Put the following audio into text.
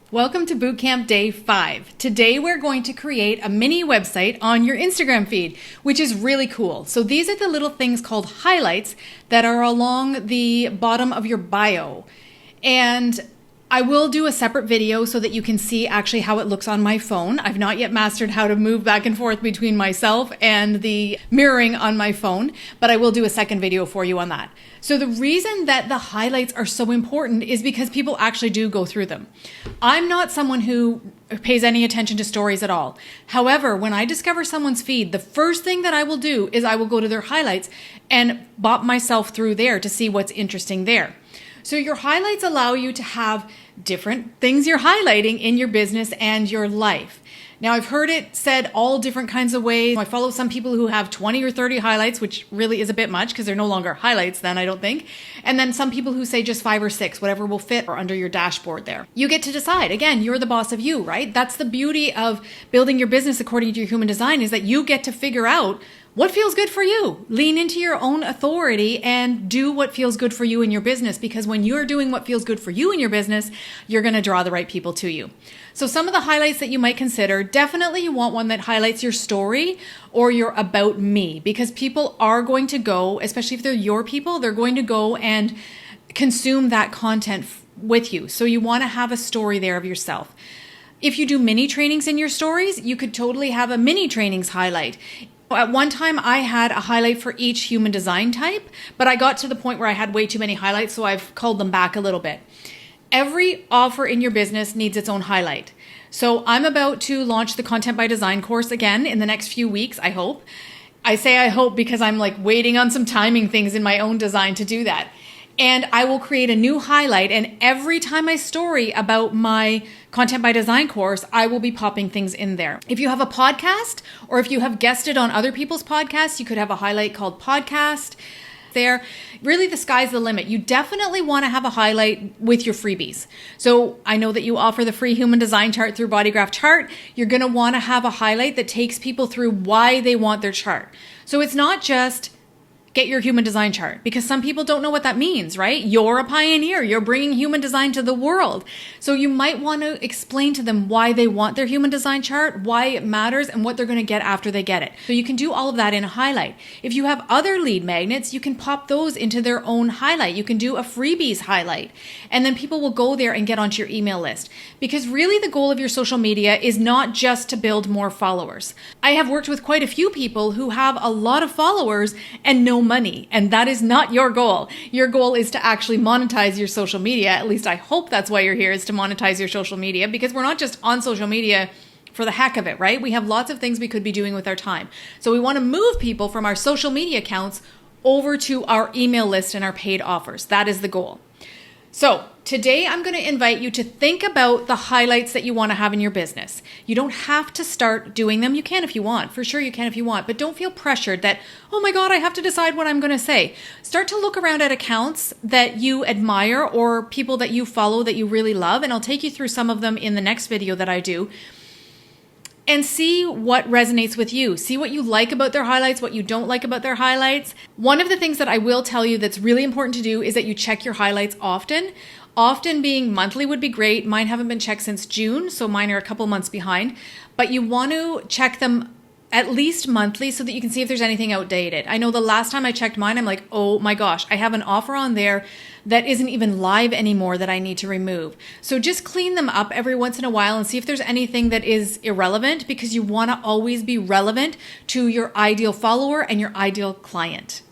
Welcome to Bootcamp Day 5. Today we're going to create a mini website on your Instagram feed, which is really cool. So these are the little things called highlights that are along the bottom of your bio. And I will do a separate video so that you can see actually how it looks on my phone. I've not yet mastered how to move back and forth between myself and the mirroring on my phone, but I will do a second video for you on that. So the reason that the highlights are so important is because people actually do go through them. I'm not someone who pays any attention to stories at all. However, when I discover someone's feed, the first thing that I will do is I will go to their highlights and bop myself through there to see what's interesting there. So your highlights allow you to have different things you're highlighting in your business and your life. Now, I've heard it said all different kinds of ways. I follow some people who have 20 or 30 highlights, which really is a bit much because they're no longer highlights then, I don't think. And then some people who say just 5 or 6, whatever will fit or under your dashboard there. You get to decide. Again, you're the boss of you, right? That's the beauty of building your business according to your human design, is that you get to figure out what feels good for you. Lean into your own authority and do what feels good for you in your business, because when you're doing what feels good for you in your business, you're going to draw the right people to you. So some of the highlights that you might consider, definitely you want one that highlights your story or your about me, because people are going to go, especially if they're your people, they're going to go and consume that content with you. So you want to have a story there of yourself. If you do mini trainings in your stories, you could totally have a mini trainings highlight. At one time, I had a highlight for each human design type, but I got to the point where I had way too many highlights, so I've culled them back a little bit. Every offer in your business needs its own highlight. So I'm about to launch the Content by Design course again in the next few weeks, I hope. I say I hope because I'm waiting on some timing things in my own design to do that. And I will create a new highlight, and every time I story about my Content by Design course, I will be popping things in there. If you have a podcast, or if you have guested on other people's podcasts, you could have a highlight called podcast there. Really, the sky's the limit. You definitely want to have a highlight with your freebies. So I know that you offer the free human design chart through Bodygraph chart. You're going to want to have a highlight that takes people through why they want their chart. So it's not just get your human design chart, because some people don't know what that means, right? You're a pioneer. You're bringing human design to the world. So you might want to explain to them why they want their human design chart, why it matters, and what they're going to get after they get it. So you can do all of that in a highlight. If you have other lead magnets, you can pop those into their own highlight. You can do a freebies highlight, and then people will go there and get onto your email list. Because really the goal of your social media is not just to build more followers. I have worked with quite a few people who have a lot of followers and no money, and that is not your goal. Your goal is to actually monetize your social media. At least I hope that's why you're here, is to monetize your social media, because we're not just on social media for the heck of it, right? We have lots of things we could be doing with our time. So we want to move people from our social media accounts over to our email list and our paid offers. That is the goal. So today I'm going to invite you to think about the highlights that you want to have in your business. You don't have to start doing them. You can if you want. For sure you can if you want. But don't feel pressured that, oh my God, I have to decide what I'm going to say. Start to look around at accounts that you admire or people that you follow that you really love. And I'll take you through some of them in the next video that I do. And see what resonates with you. See what you like about their highlights, what you don't like about their highlights. One of the things that I will tell you that's really important to do is that you check your highlights often. Often being monthly would be great. Mine haven't been checked since June, so mine are a couple months behind. But you want to check them at least monthly so that you can see if there's anything outdated. I know the last time I checked mine, I'm like, oh my gosh, I have an offer on there that isn't even live anymore that I need to remove. So just clean them up every once in a while and see if there's anything that is irrelevant, because you want to always be relevant to your ideal follower and your ideal client.